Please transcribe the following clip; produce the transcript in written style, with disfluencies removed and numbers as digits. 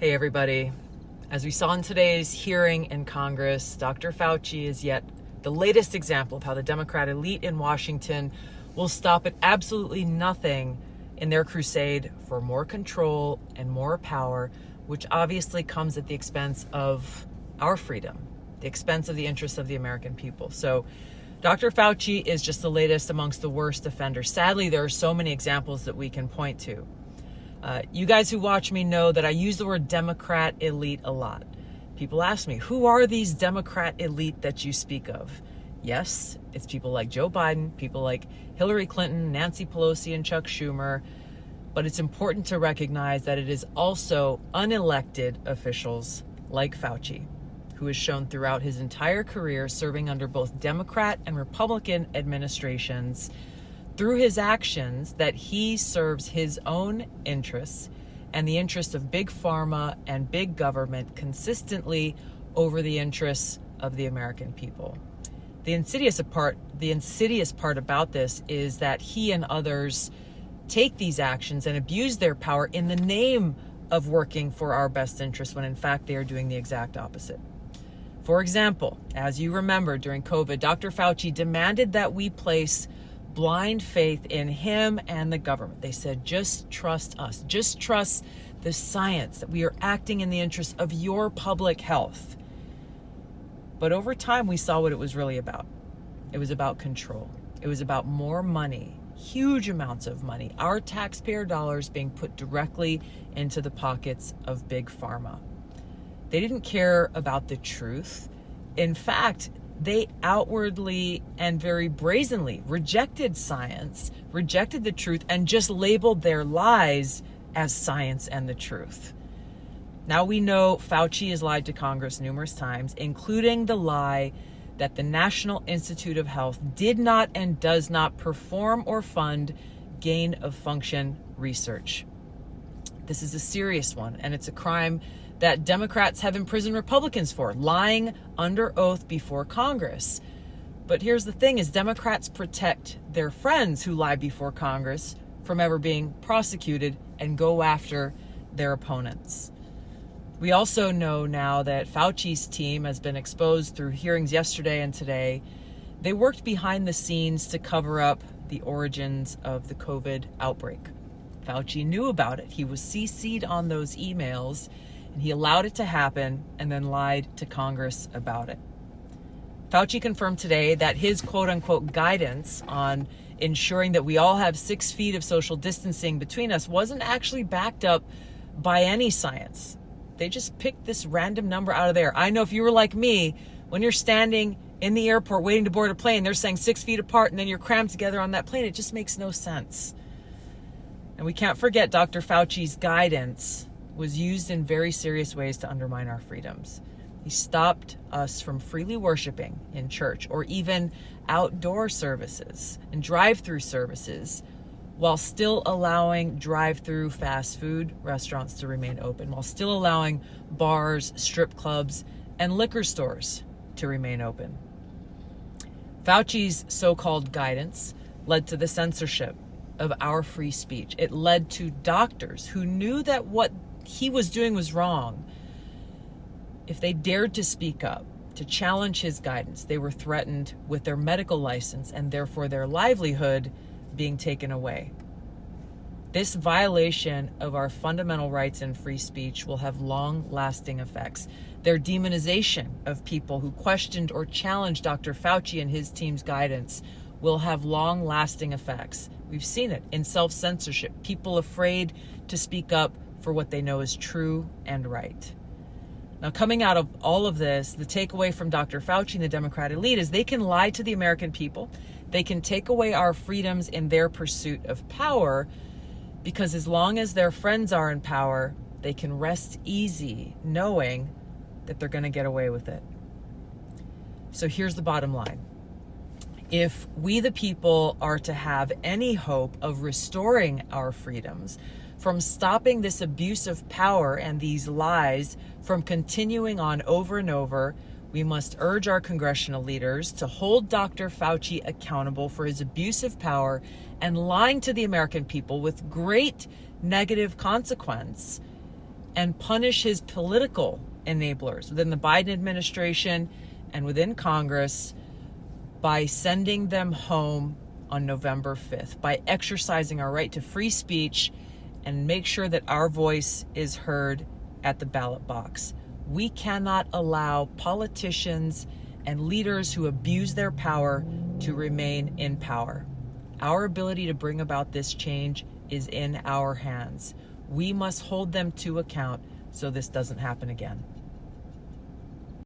Hey everybody. As we saw in today's hearing in Congress, Dr. Fauci is yet the latest example of how the Democrat elite in Washington will stop at absolutely nothing in their crusade for more control and more power, which obviously comes at the expense of our freedom, the expense of the interests of the American people. So Dr. Fauci is just the latest amongst the worst offenders. Sadly, there are so many examples that we can point to. You guys who watch me know that I use the word Democrat elite a lot. People ask me, who are these Democrat elite that you speak of? Yes, it's people like Joe Biden, people like Hillary Clinton, Nancy Pelosi, and Chuck Schumer. But it's important to recognize that it is also unelected officials like Fauci, who has shown throughout his entire career serving under both Democrat and Republican administrations through his actions that he serves his own interests and the interests of big pharma and big government consistently over the interests of the American people. The insidious part about this is that he and others take these actions and abuse their power in the name of working for our best interests when in fact they are doing the exact opposite. For example, as you remember during COVID, Dr. Fauci demanded that we place blind faith in him and the government. They said, just trust us. Just trust the science, that we are acting in the interest of your public health. But over time, we saw what it was really about. It was about control. It was about more money, huge amounts of money, our taxpayer dollars being put directly into the pockets of big pharma. They didn't care about the truth. In fact, they outwardly and very brazenly rejected science, rejected the truth, and just labeled their lies as science and the truth. Now we know Fauci has lied to Congress numerous times, including the lie that the National Institute of Health did not and does not perform or fund gain-of-function research. This is a serious one, and it's a crime that Democrats have imprisoned Republicans for, lying under oath before Congress. But here's the thing, is Democrats protect their friends who lie before Congress from ever being prosecuted and go after their opponents. We also know now that Fauci's team has been exposed through hearings yesterday and today. They worked behind the scenes to cover up the origins of the COVID outbreak. Fauci knew about it. He was CC'd on those emails, and he allowed it to happen and then lied to Congress about it. Fauci confirmed today that his quote-unquote guidance on ensuring that we all have 6 feet of social distancing between us wasn't actually backed up by any science. They just picked this random number out of there. I know if you were like me, when you're standing in the airport waiting to board a plane, they're saying 6 feet apart and then you're crammed together on that plane. It just makes no sense. And we can't forget Dr. Fauci's guidance was used in very serious ways to undermine our freedoms. He stopped us from freely worshiping in church or even outdoor services and drive-through services while still allowing drive-through fast food restaurants to remain open, while still allowing bars, strip clubs, and liquor stores to remain open. Fauci's so-called guidance led to the censorship of our free speech. It led to doctors who knew that what he was doing was wrong. If they dared to speak up, to challenge his guidance, they were threatened with their medical license and therefore their livelihood being taken away. This violation of our fundamental rights and free speech will have long-lasting effects. Their demonization of people who questioned or challenged Dr. Fauci and his team's guidance will have long-lasting effects. We've seen it in self-censorship, people afraid to speak up for what they know is true and right. Now, coming out of all of this, the takeaway from Dr. Fauci and the Democrat elite is they can lie to the American people. They can take away our freedoms in their pursuit of power, because as long as their friends are in power, they can rest easy knowing that they're going to get away with it. So here's the bottom line. If we, the people, are to have any hope of restoring our freedoms, from stopping this abuse of power and these lies from continuing on over and over, we must urge our congressional leaders to hold Dr. Fauci accountable for his abuse of power and lying to the American people with great negative consequence, and punish his political enablers within the Biden administration and within Congress by sending them home on November 5th, by exercising our right to free speech and make sure that our voice is heard at the ballot box. We cannot allow politicians and leaders who abuse their power to remain in power. Our ability to bring about this change is in our hands. We must hold them to account so this doesn't happen again.